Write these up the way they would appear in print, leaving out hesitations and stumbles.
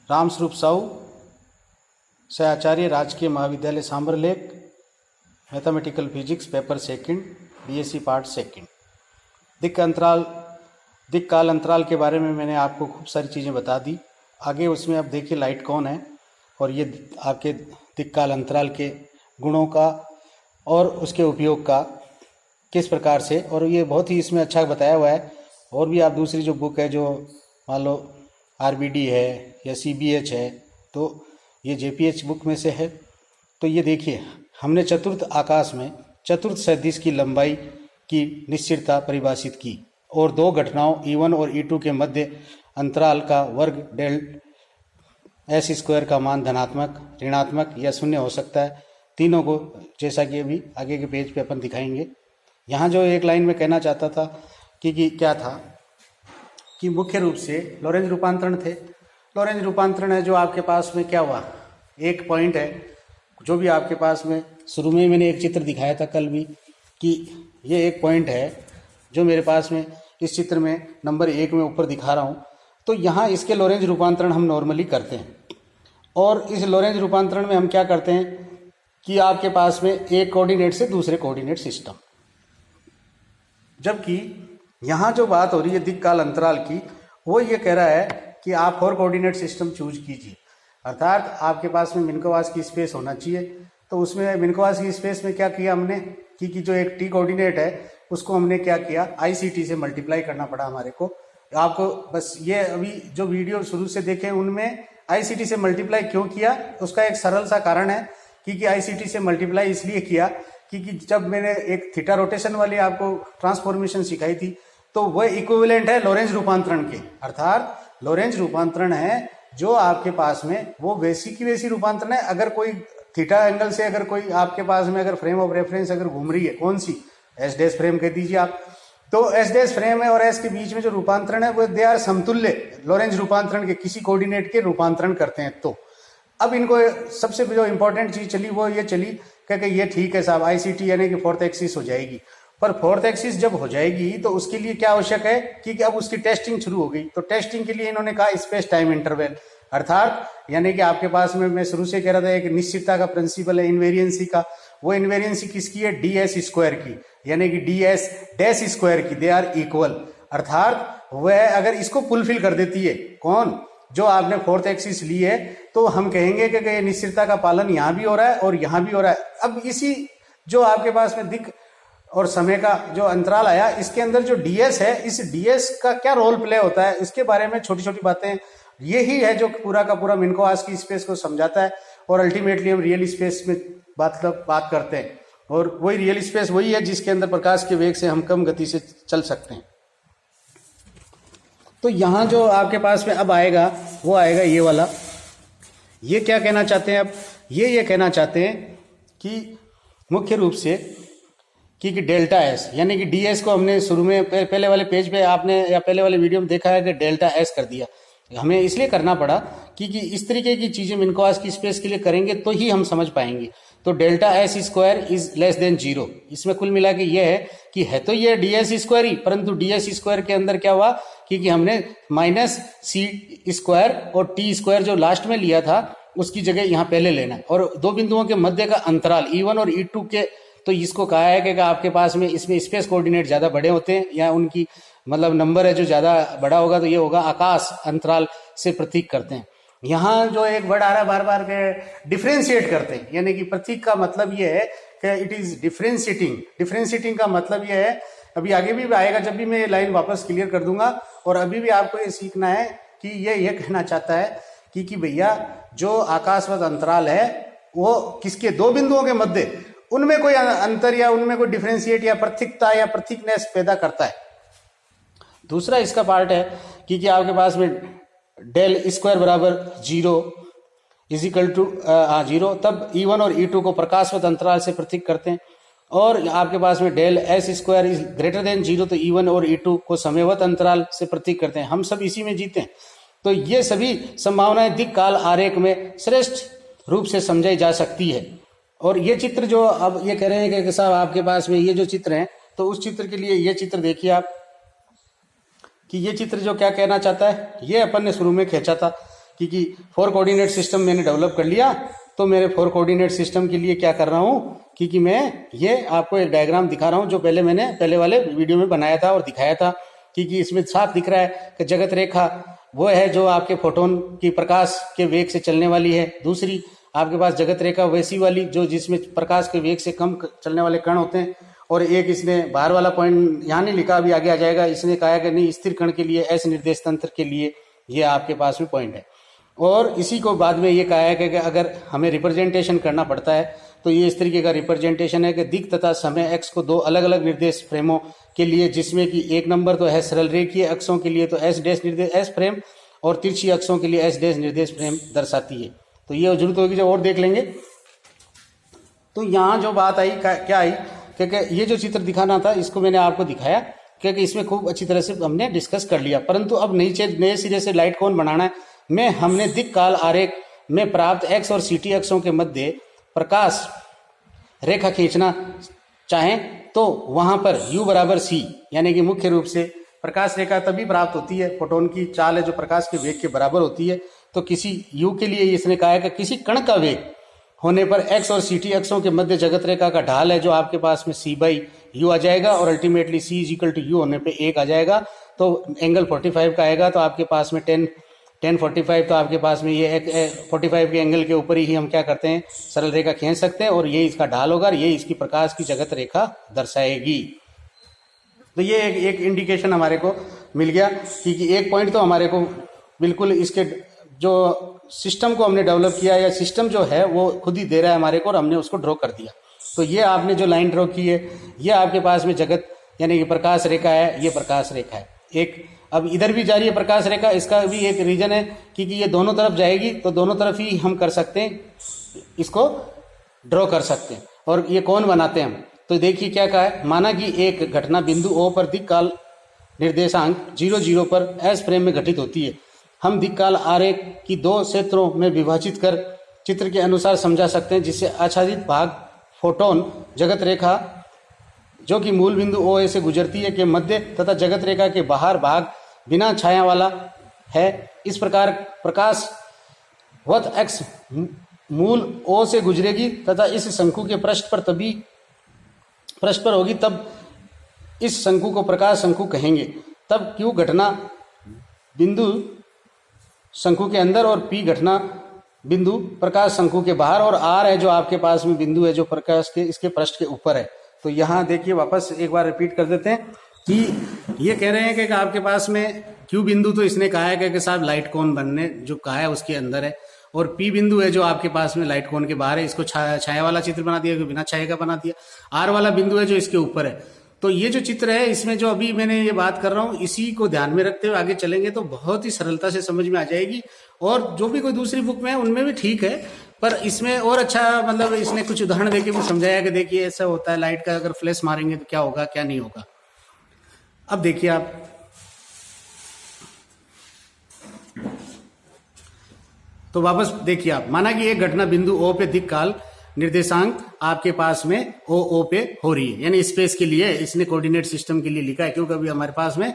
रामस्वरूप साहू, सहआचार्य, राजकीय महाविद्यालय Sambhar Lake, mathematical physics, paper second, BSc part second. दिक् काल अंतराल के बारे में मैंने आपको खूब सारी चीज़ें बता दी। आगे उसमें अब देखिए लाइट कौन है और ये आपके दिक् काल अंतराल के गुणों का और उसके उपयोग का किस प्रकार से, और ये बहुत ही इसमें अच्छा बताया हुआ है। और भी आप दूसरी जो बुक है जो मान लो आरबीडी है या सीबीएच है, तो ये जेपीएच बुक में से है। तो ये देखिए हमने चतुर्थ आकाश में चतुर्थ सदिश की लंबाई की निश्चितता परिभाषित की और दो घटनाओं E1 और E2 के मध्य अंतराल का वर्ग डेल एस स्क्वायर का मान धनात्मक, ऋणात्मक या शून्य हो सकता है। तीनों को जैसा कि अभी आगे के पेज पे अपन दिखाएंगे। यहाँ जो एक लाइन में कहना चाहता था कि क्या था कि मुख्य रूप से लॉरेंज रूपांतरण थे। लॉरेंज रूपांतरण है जो आपके पास में क्या हुआ, एक पॉइंट है जो भी आपके पास में शुरू में मैंने एक चित्र दिखाया था कल भी कि ये एक पॉइंट है जो मेरे पास में इस चित्र में नंबर 1 में ऊपर दिखा रहा हूँ। तो यहाँ इसके लॉरेंज रूपांतरण हम नॉर्मली करते हैं और इस लॉरेंज रूपांतरण में हम क्या करते हैं कि आपके पास में एक कोऑर्डिनेट से दूसरे कोऑर्डिनेट सिस्टम, जबकि यहाँ जो बात हो रही है दिक् काल अंतराल की, वो ये कह रहा है कि आप 4 कोऑर्डिनेट सिस्टम चूज कीजिए, अर्थात आपके पास में मिन्कोवास की स्पेस होना चाहिए। तो उसमें मिन्कोवास की स्पेस में क्या किया हमने कि जो एक टी कोऑर्डिनेट है उसको हमने क्या किया, आईसीटी से मल्टीप्लाई करना पड़ा हमारे को। आपको बस ये अभी जो वीडियो शुरू से देखे उनमें आईसीटी से मल्टीप्लाई क्यों किया, उसका एक सरल सा कारण है कि आईसीटी से मल्टीप्लाई इसलिए किया कि जब मैंने एक थीटा रोटेशन वाली आपको ट्रांसफॉर्मेशन सिखाई थी तो वह इक्विवेलेंट है लॉरेंज रूपांतरण के, अर्थात लॉरेंज रूपांतरण है जो आपके पास में वो वैसी की वैसी रूपांतरण है। अगर कोई थीटा एंगल से अगर कोई आपके पास में अगर फ्रेम ऑफ रेफरेंस अगर घूम रही है, कौन सी एस डैश फ्रेम कह दीजिए आप, तो एस डैश फ्रेम है और एस के बीच में जो रूपांतरण है वो दे आर समतुल्य लॉरेंज रूपांतरण के, किसी कोऑर्डिनेट के रूपांतरण करते हैं। तो अब इनको सबसे जो इंपॉर्टेंट चीज चली वो ये चली कि ये ठीक है साहब आईसीटी यानी कि 4th एक्सिस हो जाएगी, पर 4th एक्सिस जब हो जाएगी तो उसके लिए क्या आवश्यक है कि अब उसकी टेस्टिंग शुरू हो गई। तो टेस्टिंग के लिए इन्होंने कहा स्पेस टाइम इंटरवल, अर्थात यानी कि आपके पास में मैं शुरू से कह रहा था एक निश्चितता का प्रिंसिपल है इनवेरियंसी का, वो इनवेरियंसी किसकी है, ds स्क्वायर की, यानी कि ds डैश स्क्वायर की, दे आर इक्वल, अर्थात वह अगर इसको फुलफिल कर देती है, कौन, जो आपने 4th एक्सिस ली है, तो हम कहेंगे कि निश्चितता का पालन यहां भी हो रहा है और यहां भी हो रहा है। अब इसी जो आपके पास में दिक् और समय का जो अंतराल आया, इसके अंदर जो ds है, इस ds का क्या रोल प्ले होता है, इसके बारे में छोटी छोटी बातें, यही है जो पूरा का पूरा मिन्कोवास की स्पेस को समझाता है। और अल्टीमेटली हम रियल स्पेस में बात करते हैं और वही रियल स्पेस वही है जिसके अंदर प्रकाश के वेग से हम कम गति से चल सकते हैं। तो यहाँ जो आपके पास में अब आएगा वो आएगा ये वाला, ये क्या कहना चाहते हैं, अब ये कहना चाहते हैं कि मुख्य रूप से कि डेल्टा एस, यानी कि ds को हमने शुरू में पहले वाले पेज पे आपने या पहले वाले वीडियो में देखा है कि डेल्टा एस कर दिया। हमें इसलिए करना पड़ा कि इस तरीके की चीजें मिन्कोवास की स्पेस के लिए करेंगे तो ही हम समझ पाएंगे। तो delta S square is less than 0, इसमें कुल मिला के ये है कि है तो ये ds स्क्वायर ही, परंतु ds स्क्वायर के अंदर क्या हुआ कि हमने माइनस सी स्क्वायर और टी स्क्वायर जो लास्ट में लिया था उसकी जगह यहाँ पहले लेना है। और दो बिंदुओं के मध्य का अंतराल E1 और E2 के, तो इसको कहा है कि आपके पास में इसमें स्पेस कोऑर्डिनेट ज्यादा बड़े होते हैं या उनकी मतलब नंबर है जो ज्यादा बड़ा होगा, तो ये होगा आकाश अंतराल से प्रतीक करते हैं। यहाँ जो एक वर्ड आ रहा है बार बार के डिफ्रेंशिएट करते हैं, यानी कि प्रतीक का मतलब ये है कि इट इज डिफ्रेंशिएटिंग। डिफ्रेंशिएटिंग का मतलब ये है, अभी आगे भी आएगा जब भी मैं लाइन वापस क्लियर कर दूंगा। और अभी भी आपको ये सीखना है कि ये कहना चाहता है कि भैया जो आकाशवत अंतराल है वो किसके, दो बिंदुओं के मध्य, उनमें कोई अंतर या उनमें कोई डिफ्रेंशिएट या प्रतीकता या प्रतीकनेस पैदा करता है। दूसरा इसका पार्ट है कि आपके पास में डेल स्क्वायर बराबर 0 इज इक्वल टू 0, तब E1 और E2 को प्रकाशवत अंतराल से प्रतीक करते हैं। और आपके पास में del S square is greater than 0, तो E1 और E2 को समयवत अंतराल से प्रतीक करते हैं। हम सब इसी में जीते हैं। तो ये सभी संभावनाएं दिक् काल आरेख में श्रेष्ठ रूप से समझाई जा सकती है। और ये चित्र जो अब ये कह रहे हैं कि साहब आपके पास में ये जो चित्र है, तो उस चित्र के लिए ये चित्र देखिए आप कि ये चित्र जो क्या कहना चाहता है, ये अपन ने शुरू में खींचा था क्योंकि 4 कोऑर्डिनेट सिस्टम मैंने डेवलप कर लिया। तो मेरे 4 कोऑर्डिनेट सिस्टम के लिए क्या कर रहा हूँ, क्योंकि मैं ये आपको एक डायग्राम दिखा रहा हूँ जो मैंने पहले वाले वीडियो में बनाया था और दिखाया था, क्योंकि इसमें साफ दिख रहा है कि जगत रेखा वो है जो आपके फोटोन की प्रकाश के वेग से चलने वाली है। दूसरी आपके पास जगत रेखा वैसी वाली जो जिसमें प्रकाश के वेग से कम चलने वाले कण होते हैं। और एक इसने बाहर वाला पॉइंट यहाँ नहीं लिखा, अभी आगे आ जाएगा, इसने कहा कि नहीं स्थिर कण के लिए एस निर्देश तंत्र के लिए ये आपके पास में पॉइंट है। और इसी को बाद में ये कहा है कि अगर हमें रिप्रेजेंटेशन करना पड़ता है तो ये इस तरीके का रिप्रेजेंटेशन है कि दिक् तथा समय एक्स को 2 अलग अलग निर्देश फ्रेमों के लिए, जिसमें कि एक नंबर तो है सरल रेखीय अक्षों के लिए तो एस डैश निर्देश एस फ्रेम और तिरछी अक्षों के लिए एस डैश निर्देश फ्रेम दर्शाती है। तो ये जरूरत होगी जब और देख लेंगे। तो यहाँ जो बात आई क्या आई, क्योंकि ये जो चित्र दिखाना था इसको मैंने आपको दिखाया, क्योंकि इसमें खूब अच्छी तरह से हमने डिस्कस कर लिया। परंतु अब नए सिरे से लाइट कोन बनाना है। हमने दिक् काल आरेख में प्राप्त एक्स और सी टी अक्षों के मध्य प्रकाश रेखा खींचना चाहें तो वहां पर u बराबर c, यानी कि मुख्य रूप से प्रकाश रेखा तभी प्राप्त होती है, फोटोन की चाल है जो प्रकाश के वेग के बराबर होती है। तो किसी u के लिए इसने कहा है कि किसी कण का वेग होने पर x और ct अक्षों के मध्य जगत रेखा का ढाल है जो आपके पास में c बाई u आ जाएगा और ultimately c is equal to u होने पे 1 आ जाएगा। तो एंगल 45 का आएगा। तो आपके पास में 10 45, तो आपके पास में ये 45 के एंगल के ऊपर ही हम क्या करते हैं सरल रेखा खींच सकते हैं और ये इसका ढाल होगा और ये इसकी प्रकाश की जगत रेखा दर्शाएगी। तो ये एक इंडिकेशन हमारे को मिल गया, क्योंकि एक पॉइंट तो हमारे को बिल्कुल इसके जो सिस्टम को हमने डेवलप किया या सिस्टम जो है वो खुद ही दे रहा है हमारे को और हमने उसको ड्रॉ कर दिया। तो ये आपने जो लाइन ड्रॉ की है ये आपके पास में जगत यानी कि प्रकाश रेखा है, ये प्रकाश रेखा है एक। अब इधर भी जा रही है प्रकाश रेखा, इसका भी एक रीजन है क्योंकि ये दोनों तरफ जाएगी तो दोनों तरफ ही हम कर सकते हैं, इसको ड्रॉ कर सकते हैं। और ये कौन बनाते हैं हम, तो देखिए क्या कहा है, माना कि एक घटना बिंदु O पर दिक् काल निर्देशांक 0,0 पर एस फ्रेम में घटित होती है। हम दिक् काल आरेख की 2 क्षेत्रों में विभाजित कर चित्र के अनुसार समझा सकते हैं, जिससे आच्छादित भाग फोटोन जगत रेखा जो कि मूल बिंदु OA से गुजरती है के मध्य तथा जगत रेखा के बाहर भाग बिना छाया वाला है। इस प्रकार प्रकाश वत एक्स मूल O से गुजरेगी तथा इस शंकु के पृष्ठ पर होगी, तब इस शंकु को प्रकाश शंकु कहेंगे। तब Q घटना बिंदु शंकु के अंदर और P घटना बिंदु प्रकाश शंकु के बाहर और R है जो आपके पास में बिंदु है जो प्रकाश के इसके पृष्ठ के ऊपर है। तो यहाँ देखिए वापस एक बार रिपीट कर देते हैं कि ये कह रहे हैं कि आपके पास में Q बिंदु तो इसने कहा है कि साहब लाइट कोन बनने जो कहा है उसके अंदर है, और P बिंदु है जो आपके पास में लाइट कोन के बाहर है। इसको छाया वाला चित्र बना दिया, बिना छाया का बना दिया। R वाला बिंदु है जो इसके ऊपर है। तो ये जो चित्र है इसमें जो अभी मैंने ये बात कर रहा हूँ इसी को ध्यान में रखते हुए आगे चलेंगे तो बहुत ही सरलता से समझ में आ जाएगी। और जो भी कोई दूसरी बुक में है उनमें भी ठीक है, पर इसमें और अच्छा मतलब इसने कुछ उदाहरण देके भी समझाया कि देखिए ऐसा होता है, लाइट का अगर फ्लैश मारेंगे तो क्या होगा क्या नहीं होगा। अब देखिए आप तो वापस देखिए आप, माना कि एक घटना बिंदु O पे दिक् काल निर्देशांक आपके पास में OO पे हो रही है, यानी स्पेस के लिए इसने कोऑर्डिनेट सिस्टम के लिए लिखा है, क्योंकि अभी हमारे पास में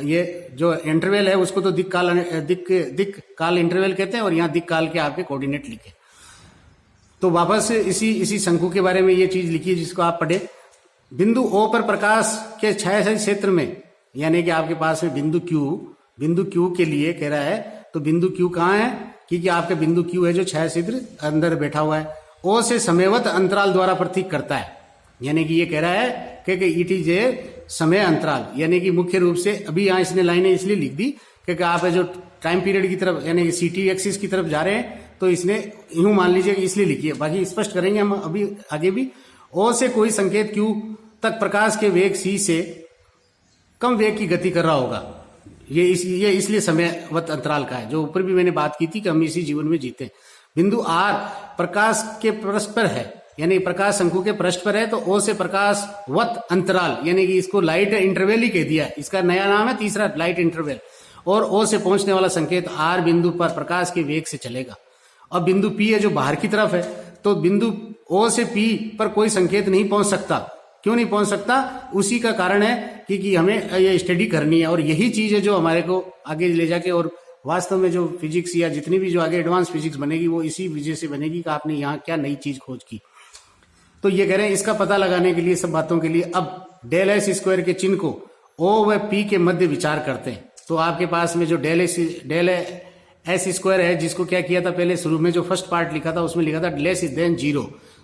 ये जो इंटरवल है उसको तो दिक् काल इंटरवल कहते हैं और यहाँ दिक् काल के आपके कोऑर्डिनेट लिखे। तो वापस इसी शंकु के बारे में ये चीज लिखी है जिसको आप पढ़े। बिंदु O पर प्रकाश के छाया क्षेत्र में, यानी कि आपके पास में बिंदु Q के लिए कह रहा है, तो बिंदु Q कहाँ है, क्योंकि आपका बिंदु Q है जो छाया क्षेत्र अंदर बैठा हुआ है, O से समयवत अंतराल द्वारा प्रतीक करता है। यानी कि ये कह रहा है कि इट इज ए समय अंतराल, यानी कि मुख्य रूप से अभी यहाँ इसने लाइनें इसलिए लिख दी क्योंकि आप जो टाइम पीरियड की तरफ यानी कि CT एक्सिस की तरफ जा रहे हैं तो इसने यूं मान लीजिए कि इसलिए लिखी है, बाकी स्पष्ट करेंगे हम अभी आगे भी। O से कोई संकेत Q तक प्रकाश के वेग C से कम वेग की गति कर रहा होगा। ये इसलिए समयवत अंतराल का है, जो ऊपर भी मैंने बात की थी कि हम इसी जीवन में जीते हैं। बिंदु R प्रकाश के पृष्ठ पर है, यानी प्रकाश शंकु के पृष्ठ पर है, तो O से प्रकाश वत अंतराल यानी कि इसको लाइट इंटरवल ही कह दिया है, इसका नया नाम है तीसरा लाइट इंटरवल। और O से पहुंचने वाला संकेत R बिंदु पर प्रकाश के वेग से चलेगा। अब बिंदु P है जो बाहर की तरफ है, तो बिंदु O से P पर कोई संकेत नहीं पहुंच सकता। क्यों नहीं पहुंच सकता, उसी का कारण है क्योंकि हमें ये स्टडी करनी है और यही चीज है जो हमारे को आगे ले जाके और वास्तव में जो फिजिक्स या जितनी भी जो आगे एडवांस फिजिक्स बनेगी वो इसी वजह से बनेगी कि आपने यहाँ क्या नई चीज खोज की। तो ये कह रहे हैं इसका पता लगाने के लिए, सब बातों के लिए अब डेल एस स्क्वायर के चिन्ह को ओ व पी के मध्य विचार करते हैं। तो आपके पास में जो डेल एस स्क्वायर है, जिसको क्या किया था पहले शुरू में जो फर्स्ट पार्ट लिखा था उसमें लिखा था लेस देन जीरो।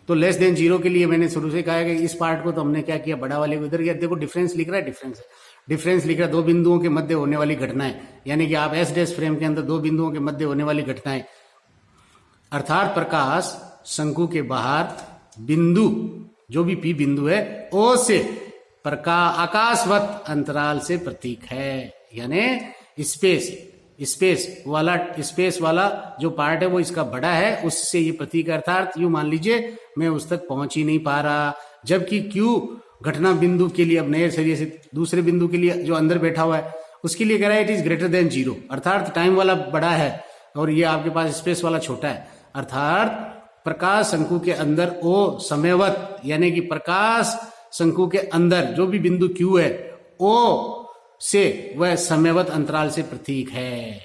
तो लेस देन जीरो के लिए मैंने शुरू से कहा है कि इस पार्ट को तो हमने क्या किया, बड़ा वाले को इधर किया। देखो डिफरेंस लिख रहा है, डिफरेंस लिख रहा है, दो बिंदुओं के मध्य होने वाली घटनाएं, यानी कि आप एस डैश फ्रेम के अंदर दो बिंदुओं के मध्य होने वाली घटनाएं, अर्थात प्रकाश शंकु के बाहर बिंदु जो भी पी बिंदु है ओ से आकाशवत अंतराल से प्रतीक है। यानी स्पेस वाला जो पार्ट है वो इसका बड़ा है, उससे ये प्रतीक है। अर्थात यूं मान लीजिए मैं उस तक पहुंच ही नहीं पा रहा, जबकि क्यू घटना बिंदु के लिए अब नए शरीर से दूसरे बिंदु के लिए जो अंदर बैठा हुआ है उसके लिए कह रहा है it is greater than zero, अर्थात टाइम वाला बड़ा है और ये आपके पास स्पेस वाला छोटा है। अर्थात प्रकाश शंकु के अंदर ओ समयवत, यानी कि प्रकाश शंकु के अंदर जो भी बिंदु क्यू है ओ से वह समयवत अंतराल से प्रतीक है।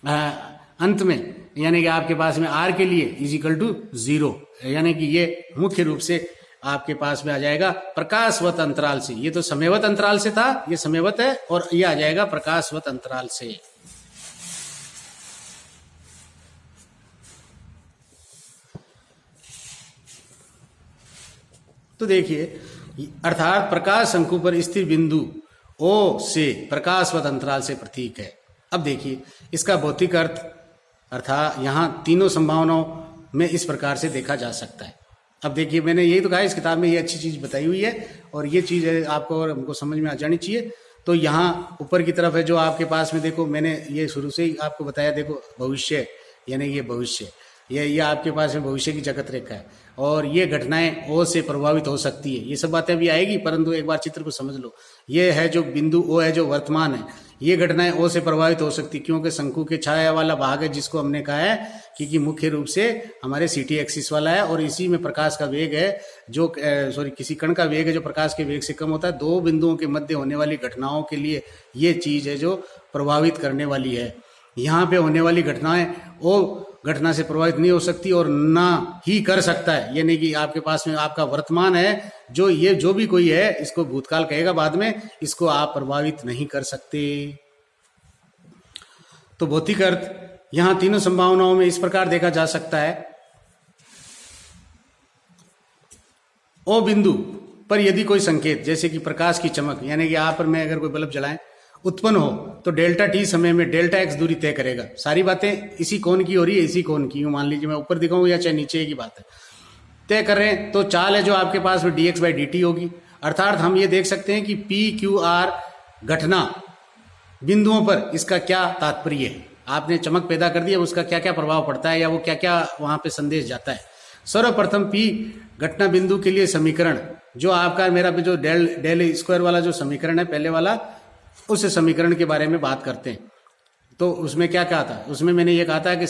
अंत में यानी कि आपके पास में आर के लिए इज इक्वल टू 0, यानी कि ये मुख्य रूप से आपके पास में आ जाएगा प्रकाशवत अंतराल से। ये तो समयवत अंतराल से था, ये समयवत है, और ये आ जाएगा प्रकाशवत अंतराल से। तो देखिए, अर्थात प्रकाश शंकु पर स्थिर बिंदु ओ से प्रकाशवत अंतराल से प्रतीक है। अब देखिए इसका भौतिक अर्थ, अर्थात यहां तीनों संभावनाओं में इस प्रकार से देखा जा सकता है। अब देखिए मैंने यही तो कहा इस किताब में ये अच्छी चीज बताई हुई है और ये चीज आपको और हमको समझ में आ जानी चाहिए। तो यहाँ ऊपर की तरफ है जो आपके पास में, देखो मैंने ये शुरू से ही आपको बताया, देखो भविष्य, यानी ये भविष्य, ये आपके पास में भविष्य की जगत रेखा है और ये घटनाएं ओ से प्रभावित हो सकती है। ये सब बातें भी आएगी, परंतु एक बार चित्र को समझ लो। ये है जो बिंदु ओ है जो वर्तमान है, ये घटनाएं ओ से प्रभावित हो सकती है क्योंकि शंकु के छाया वाला भाग है जिसको हमने कहा है कि मुख्य रूप से हमारे सीटी एक्सिस वाला है और इसी में प्रकाश का वेग है जो किसी कण का वेग है जो प्रकाश के वेग से कम होता है। दो बिंदुओं के मध्य होने वाली घटनाओं के लिए ये चीज है जो प्रभावित करने वाली है। यहाँ पे होने वाली घटनाएं ओ घटना से प्रभावित नहीं हो सकती और ना ही कर सकता है, यानी कि आपके पास में आपका वर्तमान है जो ये जो भी कोई है इसको भूतकाल कहेगा बाद में, इसको आप प्रभावित नहीं कर सकते। तो भौतिक अर्थ यहां तीनों संभावनाओं में इस प्रकार देखा जा सकता है। ओ बिंदु पर यदि कोई संकेत जैसे कि प्रकाश की चमक, यानी कि यहां पर मैं अगर कोई बल्ब जलाएं उत्पन्न हो तो डेल्टा टी समय में डेल्टा एक्स दूरी तय करेगा। सारी बातें इसी कोण की हो रही है, इसी कोण की, मान लीजिए मैं ऊपर दिखाऊं या चाहे नीचे की बात है, तय कर रहे हैं। तो चाल है जो आपके पास में dx बाई dt होगी। अर्थात हम ये देख सकते हैं कि पी क्यू आर घटना बिंदुओं पर इसका क्या तात्पर्य है। आपने चमक पैदा कर दिया, उसका क्या क्या प्रभाव पड़ता है या वो क्या क्या वहां पे संदेश जाता है। सर्वप्रथम पी घटना बिंदु के लिए समीकरण जो आपका मेरा जो डेल स्क्वायर वाला जो समीकरण है पहले वाला, उस समीकरण के बारे में बात करते हैं। तो उसमें क्या कहा था, उसमें मैंने ये कहा था कि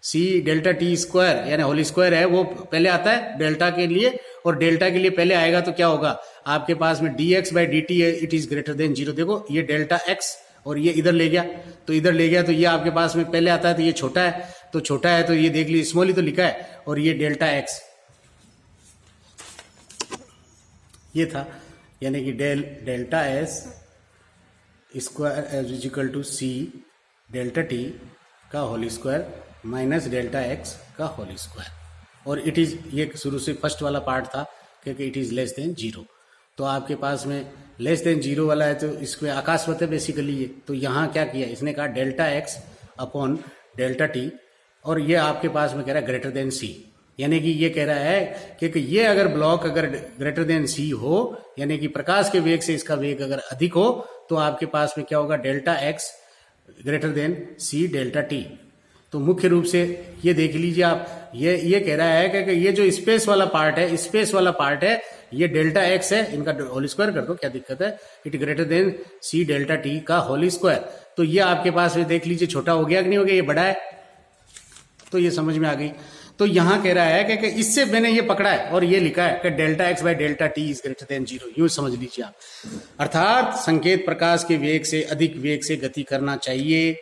सी डेल्टा टी स्क्वायर यानी होल स्क्वायर है वो पहले आता है डेल्टा के लिए, और डेल्टा के लिए पहले आएगा तो क्या होगा आपके पास में dx बाई dt है, इट इज ग्रेटर देन 0। देखो ये डेल्टा x और ये इधर ले गया तो इधर ले गया, तो ये आपके पास में पहले आता है तो ये छोटा है, तो छोटा है तो ये देख लीजिए स्मॉल ही तो लिखा है, और ये डेल्टा x ये था, यानी कि delta s square is equal to c delta T का whole square minus delta x का होल स्क्वायर, और इट इज ये शुरू से फर्स्ट वाला पार्ट था क्योंकि इट इज लेस देन 0। तो आपके पास में लेस देन 0 वाला है तो इसको आकाशवत है बेसिकली ये। तो यहाँ क्या किया इसने कहा delta x upon delta T, और ये आपके पास में कह रहा है ग्रेटर देन सी, यानी कि ये कह रहा है कि ये अगर ब्लॉक अगर ग्रेटर देन सी हो, यानी कि प्रकाश के वेग से इसका वेग अगर अधिक हो, तो आपके पास में क्या होगा delta x greater than C delta T. तो मुख्य रूप से ये देख लीजिए आप, ये कह रहा है कि ये जो स्पेस वाला पार्ट है ये डेल्टा एक्स है, इनका होल स्क्वायर कर दो क्या दिक्कत है, it greater than C delta T का होल स्क्वायर। तो ये आपके पास में देख लीजिए छोटा हो गया कि नहीं हो गया, ये बड़ा है, तो ये समझ में आ गई। तो यहां कह रहा है कि इससे मैंने ये पकड़ा है और ये लिखा है कि delta x by delta t is greater than 0, यूं समझ लीजिए आप। अर्थात संकेत प्रकाश के वेग से अधिक वेग से गति करना चाहिए,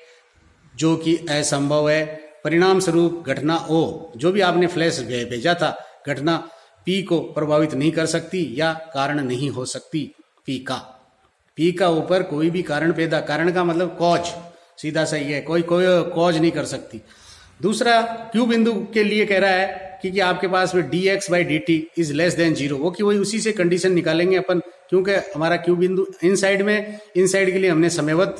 जो कि असंभव है। परिणाम स्वरूप घटना ओ, जो भी आपने फ्लैश भेजा था, घटना पी को प्रभावित नहीं कर सकती या कारण नहीं हो सकती। पी का ऊपर कोई भी कारण पैदा, कारण का मतलब कॉज, सीधा सही है, कोई कॉज नहीं कर सकती। दूसरा, क्यू बिंदु के लिए कह रहा है कि आपके पास में dx/dt इज लेस देन 0, वो कि वही उसी से कंडीशन निकालेंगे अपन, क्योंकि हमारा क्यू बिंदु इन साइड के लिए हमने समयवत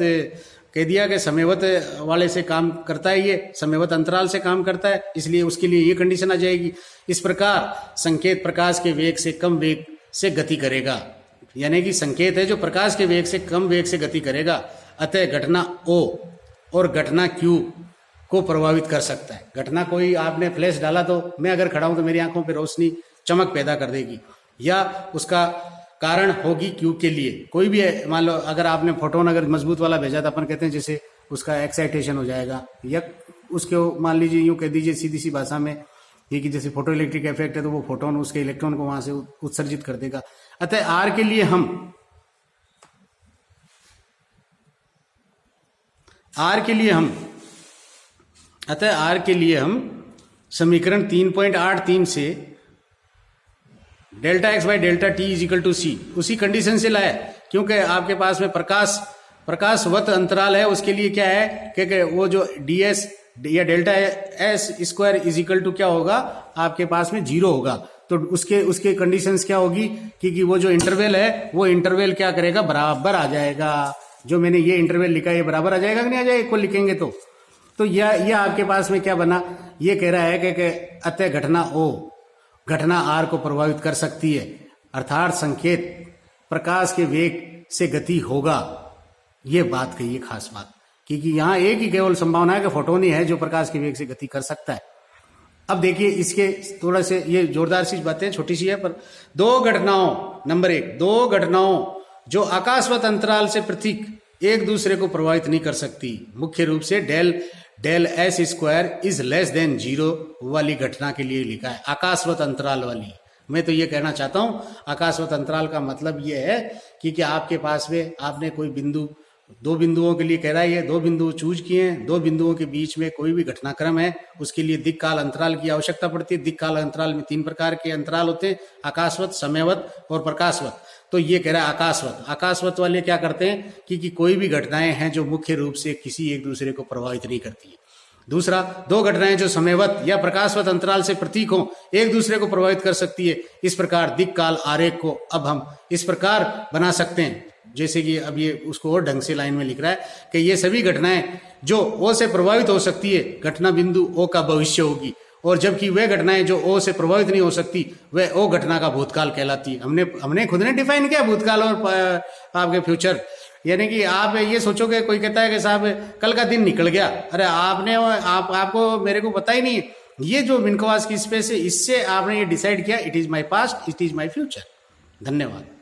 कह दिया कि समयवत वाले से काम करता है, ये समयवत अंतराल से काम करता है, इसलिए उसके लिए ये कंडीशन आ जाएगी। इस प्रकार संकेत प्रकाश के वेग से कम वेग से गति करेगा, यानी कि संकेत है जो प्रकाश के वेग से कम वेग से गति करेगा, अतः घटना O और घटना Q को प्रभावित कर सकता है। घटना कोई आपने फ्लैश डाला तो मैं अगर खड़ा हूं तो मेरी आंखों पे रोशनी चमक पैदा कर देगी, या उसका कारण होगी क्यू के लिए। कोई भी है, मान लो अगर आपने फोटोन अगर मजबूत वाला भेजा तो अपन कहते हैं जैसे उसका एक्साइटेशन हो जाएगा, या उसके मान लीजिए यूं कह दीजिए सीधी सी भाषा में ये कि जैसे फोटो इलेक्ट्रिक इफेक्ट है तो वो फोटोन उसके इलेक्ट्रॉन को वहां से उत्सर्जित कर देगा। अतः आर के लिए हम समीकरण 3.83 से delta x by delta t is equal to c उसी कंडीशन से लाया, क्योंकि आपके पास में प्रकाशवत अंतराल है, उसके लिए क्या है कि वो जो ds या delta S square is equal to क्या होगा, आपके पास में 0 होगा। तो उसके कंडीशंस क्या होगी कि वो जो इंटरवल है वो इंटरवल क्या करेगा, बराबर आ जाएगा। जो मैंने ये इंटरवल लिखा है ये बराबर आ जाएगा कि नहीं आ जाएगा, इक्वल लिखेंगे तो यह आपके पास में क्या बना, ये कह रहा है कि अतः घटना O घटना R को प्रभावित कर सकती है, अर्थात संकेत प्रकाश के वेग से गति होगा। ये बात कही है खास बात, क्योंकि यहां एक ही केवल संभावना है कि फोटोन ही है जो प्रकाश के वेग से गति कर सकता है। अब देखिए इसके थोड़ा से ये जोरदार सी बातें छोटी सी है, पर नंबर 1 दो घटनाओं जो आकाशवत अंतराल से पृथक एक दूसरे को प्रभावित नहीं कर सकती, मुख्य रूप से del S square is less than 0 वाली घटना के लिए लिखा है, आकाशवत अंतराल वाली। मैं तो ये कहना चाहता हूं आकाशवत अंतराल का मतलब ये है कि आपके पास में आपने कोई बिंदु, 2 बिंदुओं के लिए कह रहा है, ये 2 बिंदु चूज किए हैं, 2 बिंदुओं के बीच में कोई भी घटनाक्रम है, उसके लिए दिक् काल अंतराल की आवश्यकता पड़ती है। दिक् काल अंतराल में 3 प्रकार के अंतराल होते हैं, आकाशवत, समयवत और प्रकाशवत। तो ये कह रहा है आकाशवत वाले क्या करते हैं कि कोई भी घटनाएं हैं जो मुख्य रूप से किसी एक दूसरे को प्रभावित नहीं करती है। दूसरा, 2 घटनाएं जो समयवत या प्रकाशवत अंतराल से प्रतीक हों, एक दूसरे को प्रभावित कर सकती है। इस प्रकार दिक् काल आरेख को अब हम इस प्रकार बना सकते हैं, जैसे कि अब ये उसको और ढंग से लाइन में लिख रहा है कि ये सभी घटनाएं जो O से प्रभावित हो सकती है, घटना बिंदु O का भविष्य होगी, और जबकि वे घटनाएं जो O से प्रभावित नहीं हो सकती वे O घटना का भूतकाल कहलाती है। हमने खुद ने डिफाइन किया भूतकाल और आपके फ्यूचर, यानी कि आप ये सोचोगे, कोई कहता है कि साहब कल का दिन निकल गया, अरे आपको मेरे को पता ही नहीं है। ये जो मिन्कोवास की स्पेस है, इससे आपने ये डिसाइड किया, it is my past, it is my future. धन्यवाद।